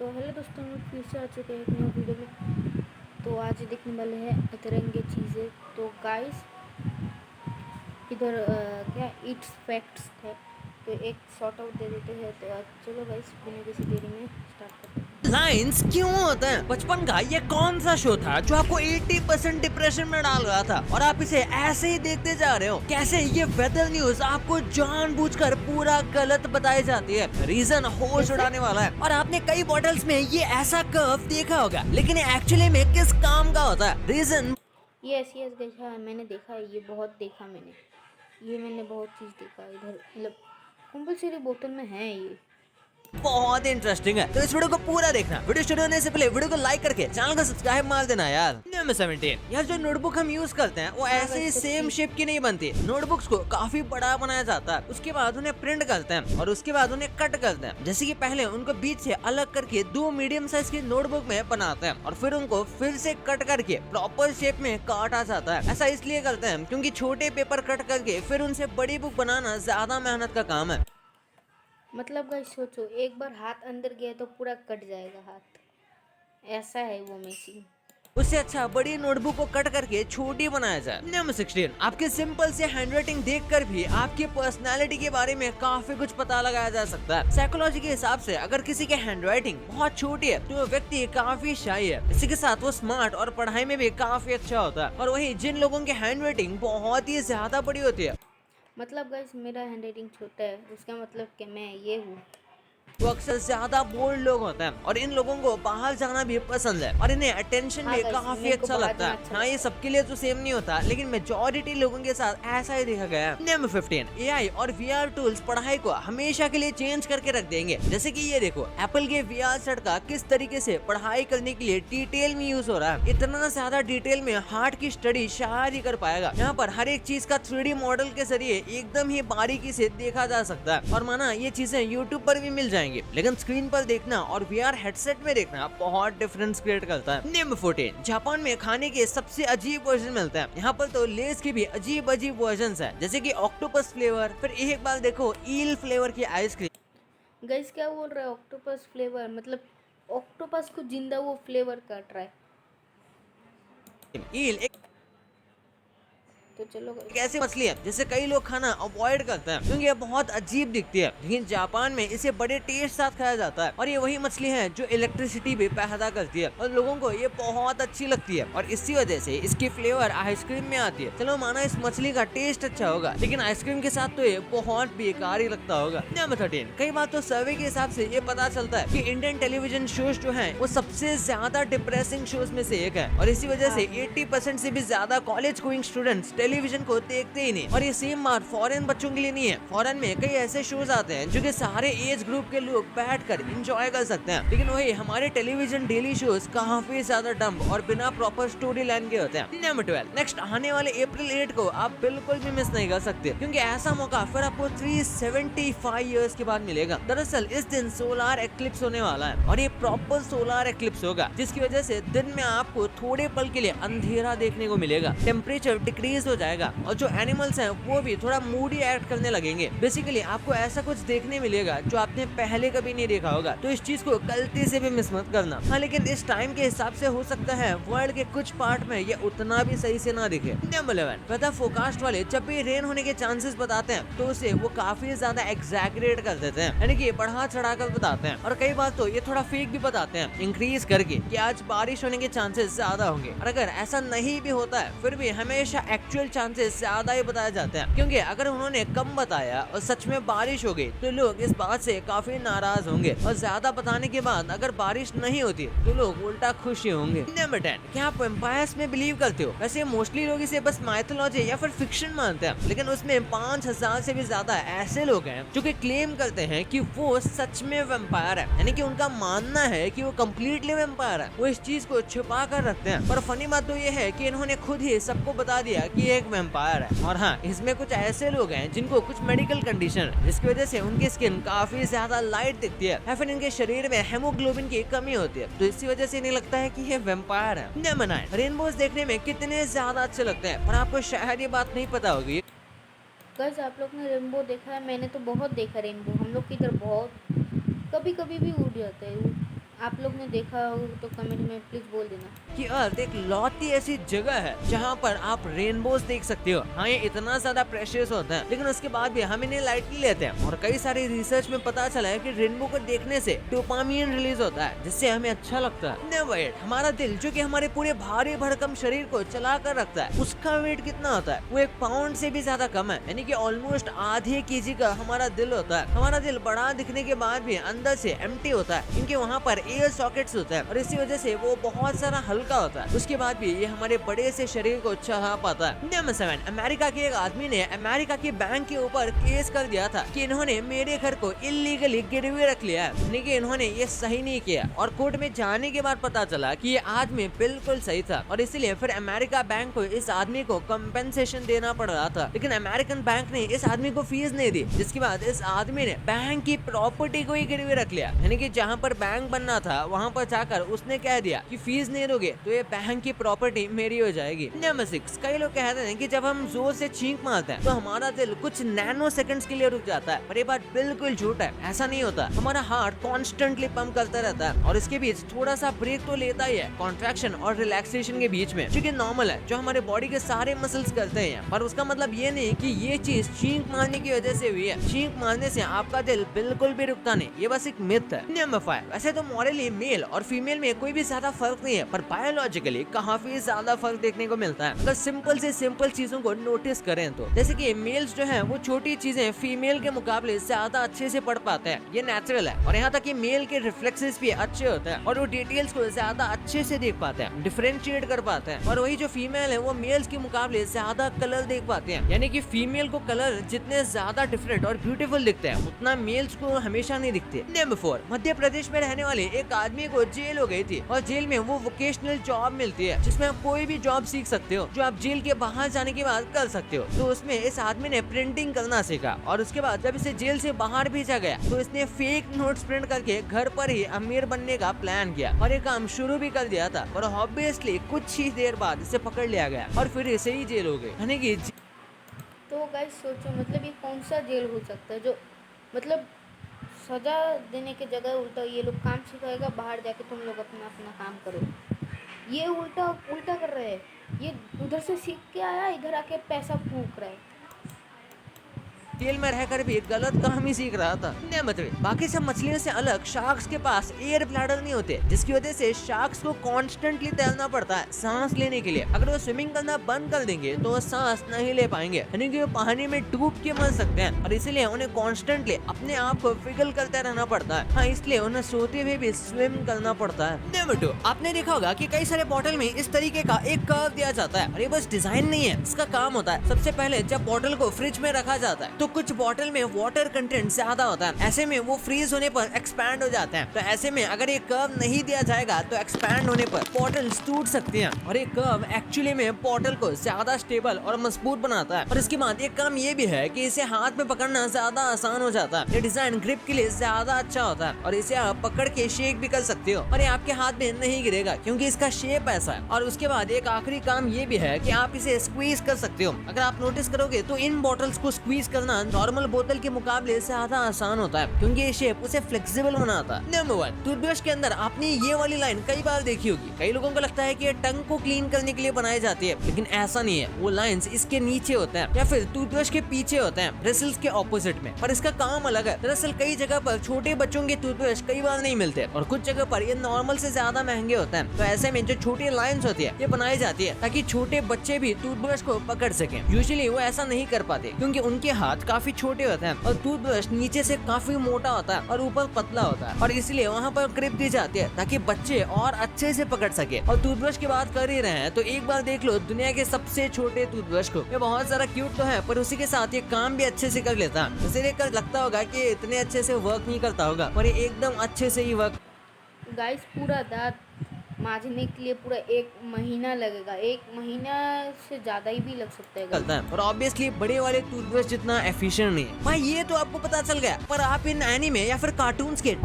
तो हेलो दोस्तों, हम लोग फिर से आ चुके हैं एक नई वीडियो में। तो आज देखने वाले हैं अतरंगी चीज़ें। तो गाइस इधर क्या इट्स फैक्ट्स है, तो एक शॉर्ट आउट दे देते हैं। तो चलो गाइस बिना किसी देरी में स्टार्ट करते हैं। लाइन्स क्यों होते हैं? बचपन का ये कौन सा शो था जो आपको 80% डिप्रेशन में डाल रहा था और आप इसे ऐसे ही देखते जा रहे हो? कैसे ये वेदर न्यूज आपको जानबूझकर पूरा गलत बताई जाती है? रीजन होश उड़ाने वाला है और आपने कई बॉटल्स में ये ऐसा कर्व देखा होगा, लेकिन एक्चुअली में किस काम का होता है? रीजन यस यस गाइस, हाँ मैंने देखा है, ये बहुत देखा मैंने बहुत चीज़ देखा इधर। मतलब कंपलसरी बोतल में है ये। बहुत इंटरेस्टिंग है, तो इस वीडियो को पूरा देखना। वीडियो शुरू होने से पहले वीडियो को लाइक करके चैनल को सब्सक्राइब मार देना यार। नंबर 17, यार जो नोटबुक हम यूज करते हैं वो ऐसे ही सेम शेप की नहीं बनती। नोटबुक्स को काफी बड़ा बनाया जाता है, उसके बाद उन्हें प्रिंट करते हैं और उसके बाद उन्हें कट करते हैं। जैसे कि पहले उनको बीच से अलग करके दो मीडियम साइज की नोटबुक में बनाते हैं और फिर उनको फिर से कट करके प्रॉपर शेप में काटा जाता है। ऐसा इसलिए करते हैं क्योंकि छोटे पेपर कट करके फिर उनसे बड़ी बुक बनाना ज्यादा मेहनत का काम है। मतलब गाइस सोचो, एक बार हाथ अंदर गया तो पूरा कट जाएगा हाथ, ऐसा है वो मशीन। उससे अच्छा बड़ी नोटबुक को कट करके छोटी बनाया जाए। नंबर 16, आपके सिंपल से हैंडराइटिंग देखकर भी आपकी पर्सनालिटी के बारे में काफी कुछ पता लगाया जा सकता है। साइकोलॉजी के हिसाब से अगर किसी की हैंडराइटिंग बहुत छोटी है तो वो व्यक्ति काफी शाई है। इसी के साथ वो स्मार्ट और पढ़ाई में भी काफी अच्छा होता है। और वही जिन लोगों की हैंडराइटिंग बहुत ही ज्यादा बड़ी होती है, मतलब गाइस मेरा हैंडराइटिंग छोटा है, उसका मतलब कि मैं ये हूँ। वो अक्सर ज्यादा बोल्ड लोग होते हैं और इन लोगों को बाहर जाना भी पसंद है और इन्हें अटेंशन हाँ भी गाइस, काफी मेरे को अच्छा बाहर लगता जाना है। अच्छा हाँ, ये लगता सबके लिए तो सेम नहीं होता, लेकिन मेजोरिटी लोगों के साथ ऐसा ही देखा गया है। नंबर 15, एआई और वीआर टूल्स पढ़ाई को हमेशा के लिए चेंज करके रख देंगे। जैसे कि ये देखो, एप्पल के वीआर सेट का किस तरीके से पढ़ाई करने के लिए डिटेल में यूज हो रहा है। इतना ज्यादा डिटेल में हार्ट की स्टडी शायद ही कर पाएगा। यहाँ पर हर एक चीज का 3D मॉडल के जरिए एकदम ही बारीकी से देखा जा सकता है और माना ये चीजें यूट्यूब पर भी मिल जाएंगी, लेकिन स्क्रीन पर देखना और वीआर हेडसेट में देखना बहुत डिफरेंस क्रिएट करता है। नंबर 14, जापान में खाने के सबसे अजीब वर्जन मिलते हैं। यहाँ पर तो लेस के भी अजीब अजीब वर्जन है, जैसे कि ऑक्टोपस फ्लेवर, फिर एक बार देखो ईल फ्लेवर की आइसक्रीम। गाइस क्या बोल रहा है ऑक्टोपस फ्लेवर? मतलब ऑक्टोपस को जिंदा वो फ्लेवर काट रहा है। ईल तो चलो एक ऐसी मछली है जिसे कई लोग खाना अवॉइड करते हैं क्योंकि ये बहुत अजीब दिखती है, लेकिन जापान में इसे बड़े टेस्ट साथ खाया जाता है और ये वही मछली है जो इलेक्ट्रिसिटी भी पैदा करती है और लोगों को ये बहुत अच्छी लगती है और इसी वजह से इसकी फ्लेवर आइसक्रीम में आती है। चलो माना इस मछली का टेस्ट अच्छा होगा, लेकिन आइसक्रीम के साथ तो ये बहुत बेकार ही लगता होगा। नंबर 13, कई बार तो सर्वे के हिसाब से ये पता चलता है कि इंडियन टेलीविजन शोज जो है वो सबसे ज्यादा डिप्रेसिंग शोज में से एक है और इसी वजह से 80% से भी ज्यादा कॉलेज गोइंग स्टूडेंट्स टेलीविजन को देखते ही नहीं। और ये सेम बात फॉरेन बच्चों के लिए नहीं है। फॉरेन में कई ऐसे शोज आते हैं जो कि सारे एज ग्रुप के लोग बैठकर एंजॉय कर सकते हैं, लेकिन वही हमारे टेलीविजन डेली शोज काफी ज्यादा डम्ब और बिना प्रॉपर स्टोरी लाइन के होते हैं। नंबर 12, नेक्स्ट आने वाले अप्रैल 8 को आप बिल्कुल भी मिस नहीं कर सकते क्योंकि ऐसा मौका फिर आपको 375 इयर्स के बाद मिलेगा। दरअसल इस दिन सोलर एक्लिप्स होने वाला है और ये प्रॉपर सोलर एक्लिप्स होगा, जिसकी वजह से दिन में आपको थोड़े पल के लिए अंधेरा देखने को मिलेगा, टेम्परेचर डिक्रीज हो जाएगा और जो एनिमल्स हैं वो भी थोड़ा मूडी एक्ट करने लगेंगे। बेसिकली आपको ऐसा कुछ देखने मिलेगा जो आपने पहले कभी नहीं देखा होगा, तो इस चीज को गलती से भी मिस मत करना। हाँ, लेकिन इस टाइम के हिसाब से हो सकता है वर्ल्ड के कुछ पार्ट में ये उतना भी सही से ना दिखे। नंबर 11, वेदर फोरकास्ट वाले जब भी रेन होने के चांसेस बताते हैं तो उसे वो काफी ज्यादा एग्जैगरेट कर देते हैं, यानी कि बढ़ा चढ़ा कर बताते हैं और कई बार तो ये थोड़ा फेक भी बताते हैं इंक्रीज करके कि आज बारिश होने के चांसेस ज्यादा होंगे। और अगर ऐसा नहीं भी होता है फिर भी हमेशा एक्चुअल चांसेस ज्यादा ही बताया जाते हैं, क्योंकि अगर उन्होंने कम बताया और सच में बारिश हो गई तो लोग इस बात से काफी नाराज होंगे और ज्यादा बताने के बाद अगर बारिश नहीं होती तो लोग उल्टा खुश ही होंगे। नंबर 10, क्या आप वेम्पायर्स में बिलीव करते हो? वैसे मोस्टली लोग इसे बस माइथोलॉजी या फिर फिक्शन मानते हैं, लेकिन उसमें 5000 से भी ज्यादा ऐसे लोग हैं जो कि क्लेम करते हैं कि वो सच में वेम्पायर है, यानी कि उनका मानना है कि वो कम्प्लीटली वेम्पायर है। वो इस चीज को छुपा कर रखते हैं, पर फनी बात तो ये है कि इन्होंने खुद ही सबको बता दिया कि एक वेम्पायर है। और हाँ, इसमें कुछ ऐसे लोग हैं जिनको कुछ मेडिकल कंडीशन है जिसकी वजह से उनकी स्किन काफी ज्यादा लाइट दिखती है या फिर इनके शरीर में हेमोग्लोबिन की कमी होती है, तो इसी वजह से नहीं लगता है कि ये वेम्पायर है। नंबर 9, रेनबोज देखने में कितने ज्यादा अच्छे लगते हैं और आपको शायद ये बात नहीं पता होगी। गाइस आप लोग ने रेनबो देखा है? मैंने तो बहुत देखा रेनबो। हम लोग की इधर बहुत कभी कभी भी उड़ जाता है वो। आप लोग ने देखा हो तो कमेंट में प्लीज बोल देना। कि अर्थ एक लौती ऐसी जगह है जहाँ पर आप रेनबोज देख सकते हो। हाँ, ये इतना ज्यादा प्रेशियस होता है, लेकिन उसके बाद भी हम इन्हें लाइटली लेते हैं। और कई सारी रिसर्च में पता चला है कि रेनबो को देखने से डोपामिन रिलीज होता है, जिससे हमें अच्छा लगता है। Never yet, हमारा दिल जो कि हमारे पूरे भारी भरकम शरीर को चला कर रखता है, उसका वेट कितना होता है? वो 1 पाउंड से भी ज्यादा कम है, यानी कि ऑलमोस्ट आधे केजी का हमारा दिल होता है। हमारा दिल बड़ा दिखने के बाद भी अंदर से एम्प्टी होता है, क्योंकि वहाँ पर एयर सॉकेट्स होते हैं और इसी वजह से वो बहुत सारा हल्का होता है। उसके बाद भी ये हमारे बड़े से शरीर को चढ़ा पाता है। नंबर 7, अमेरिका के एक आदमी ने अमेरिका के बैंक के ऊपर केस कर दिया था कि इन्होंने मेरे घर को इलीगली गिरवी रख लिया है, यानी कि इन्होंने ये सही नहीं किया। और कोर्ट में जाने के बाद पता चला कि ये आदमी बिल्कुल सही था और इसलिए फिर अमेरिका बैंक को इस आदमी को कंपेंसेशन देना पड़ रहा था। लेकिन अमेरिकन बैंक ने इस आदमी को फीस नहीं दी, जिसके बाद इस आदमी ने बैंक की प्रॉपर्टी को ही गिरवी रख लिया, यानी कि जहाँ पर बैंक बनना था वहाँ पर जाकर उसने कह दिया कि फीस नहीं दोगे तो ये बैंक की प्रॉपर्टी मेरी हो जाएगी। नंबर 6, कई लोग कहते हैं कि जब हम जोर से छींक मारते हैं तो हमारा दिल कुछ नैनो सेकंड्स के लिए रुक जाता है, पर ये बात बिल्कुल झूठ है। ऐसा नहीं होता। हमारा हार्ट कॉन्स्टेंटली पंप करता रहता है और इसके बीच थोड़ा सा ब्रेक तो लेता ही है, कॉन्ट्रैक्शन और रिलैक्सेशन के बीच में, जो कि नॉर्मल है, जो हमारे बॉडी के सारे मसल्स करते हैं। पर उसका मतलब ये नहीं कि ये चीज छींक मारने की वजह से हुई है। छींक मारने से आपका दिल बिल्कुल भी रुकता नहीं, ये बस एक मिथ है। नंबर 5, वैसे तो मॉरली मेल और फीमेल में कोई भी ज्यादा फर्क नहीं है, पर बायोलॉजिकली काफी ज्यादा फर्क देखने को मिलता है। अगर सिंपल से सिंपल चीजों को नोटिस करें तो, जैसे कि मेल्स जो हैं वो छोटी चीजें फीमेल के मुकाबले ज्यादा अच्छे से पढ़ पाते हैं, ये नेचुरल है। और यहाँ तक कि मेल के रिफ्लेक्सेस भी अच्छे होते हैं और वो डिटेल्स को ज्यादा अच्छे से देख पाते हैं, डिफरेंशिएट कर पाते हैं। और वही जो फीमेल है वो मेल्स के मुकाबले ज्यादा कलर देख पाते हैं, यानी कि फीमेल को कलर जितने ज्यादा डिफरेंट और ब्यूटीफुल दिखते हैं उतना मेल्स को हमेशा नहीं दिखते। नंबर 4, मध्य प्रदेश में रहने वाले एक आदमी को जेल हो गई थी और जेल में वो वोकेशनल जॉब मिलती है जिसमें आप कोई भी जॉब सीख सकते हो जो आप जेल के बाहर जाने के बाद कर सकते हो। तो उसमें इस आदमी ने प्रिंटिंग करना सीखा और उसके बाद जब इसे जेल से बाहर भेजा गया तो इसने फेक नोट्स प्रिंट करके घर पर ही अमीर बनने का प्लान किया और ये काम शुरू भी कर दिया था। और ऑब्वियसली कुछ ही देर बाद इसे पकड़ लिया गया और फिर इसे ही जेल हो गई, यानी कि तो गाइस सोचो, मतलब ये कौन सा जेल हो सकता है जो मतलब सजा देने के जगह उल्टा ये लोग काम सिखाएगा, बाहर जाके तुम लोग अपना अपना काम करो। ये उल्टा उल्टा कर रहे हैं, ये उधर से सीख के आया, इधर आके पैसा फूक रहा है। जेल में रहकर भी गलत काम ही सीख रहा था। मतलब बाकी सब मछलियों से अलग शार्क्स के पास एयर ब्लैडर नहीं होते, जिसकी वजह से शार्क्स को कॉन्स्टेंटली तैरना पड़ता है सांस लेने के लिए। अगर वो स्विमिंग करना बंद कर देंगे तो वो सांस नहीं ले पाएंगे, यानी कि वो पानी में डूब के मर सकते हैं और इसीलिए उन्हें कॉन्स्टेंटली अपने आप को फिगल करते रहना पड़ता है। हाँ, इसलिए उन्हें सोते हुए भी स्विम करना पड़ता है। नंबर 2, आपने देखा होगा कि कई सारे बॉटल में इस तरीके का एक कर्व दिया जाता है और ये बस डिजाइन नहीं है, इसका काम होता है। सबसे पहले जब बॉटल को फ्रिज में रखा जाता है तो कुछ बॉटल में वाटर कंटेंट ज्यादा होता है, ऐसे में वो फ्रीज होने पर एक्सपैंड हो जाते हैं। तो ऐसे में अगर ये कर्व नहीं दिया जाएगा तो एक्सपैंड होने पर बॉटल्स टूट सकती हैं और ये कर्व एक्चुअली में बॉटल को ज्यादा स्टेबल और मजबूत बनाता है। और इसके बाद एक काम ये भी है कि इसे हाथ में पकड़ना ज्यादा आसान हो जाता है। ये डिजाइन ग्रिप के लिए ज्यादा अच्छा होता है और इसे आप पकड़ के शेक भी कर सकते हो और ये आपके हाथ में नहीं गिरेगा क्योंकि इसका शेप ऐसा है। और उसके बाद एक आखिरी काम ये भी है कि आप इसे स्क्वीज कर सकते हो। अगर आप नोटिस करोगे तो इन बॉटल्स को स्क्वीज करना नॉर्मल बोतल के मुकाबले ज्यादा आसान होता है क्योंकि ये शेप उसे फ्लेक्सिबल बनाता है। नंबर 1, टूथब्रश के अंदर आपने ये वाली लाइन कई बार देखी होगी। कई लोगों को लगता है कि ये टंग को क्लीन करने के लिए बनाई जाती है, लेकिन ऐसा नहीं है। वो लाइंस इसके नीचे होते हैं या फिर टूथब्रश के पीछे होते हैं, ब्रिसल्स के ऑपोजिट में, पर इसका काम अलग है। दरअसल कई जगह पर छोटे बच्चों के टूथब्रश कई बार नहीं मिलते और कुछ जगह पर ये नॉर्मल से ज्यादा महंगे होते हैं। तो ऐसे में जो छोटी लाइंस होती है ये बनाई जाती है ताकि छोटे बच्चे भी टूथब्रश को पकड़ सकें। यूजुअली वो ऐसा नहीं कर पाते क्योंकि उनके हाथ काफी छोटे होते हैं और टूथब्रश नीचे से काफी मोटा होता है और ऊपर पतला होता है और इसलिए वहाँ पर क्रिप दी जाती है ताकि बच्चे और अच्छे से पकड़ सके। और टूथब्रश की बात कर ही रहे हैं तो एक बार देख लो दुनिया के सबसे छोटे टूथब्रश को। ये बहुत सारा क्यूट तो है पर उसी के साथ ये काम भी अच्छे से कर लेता है। इसे देखकर लगता होगा कि इतने अच्छे से वर्क नहीं करता होगा और ये एकदम अच्छे से ही वर्क। गाइस पूरा दांत मांजने के लिए पूरा 1 महीना लगेगा, 1 महीना से ज़्यादा ही भी लग सकता है करता है और ऑब्वियसली बड़े वाले टूथब्रश जितना एफिशिएंट नहीं है। भाई ये तो आपको पता चल गया, पर आप इन एनीमे या फिर कार्टून्स के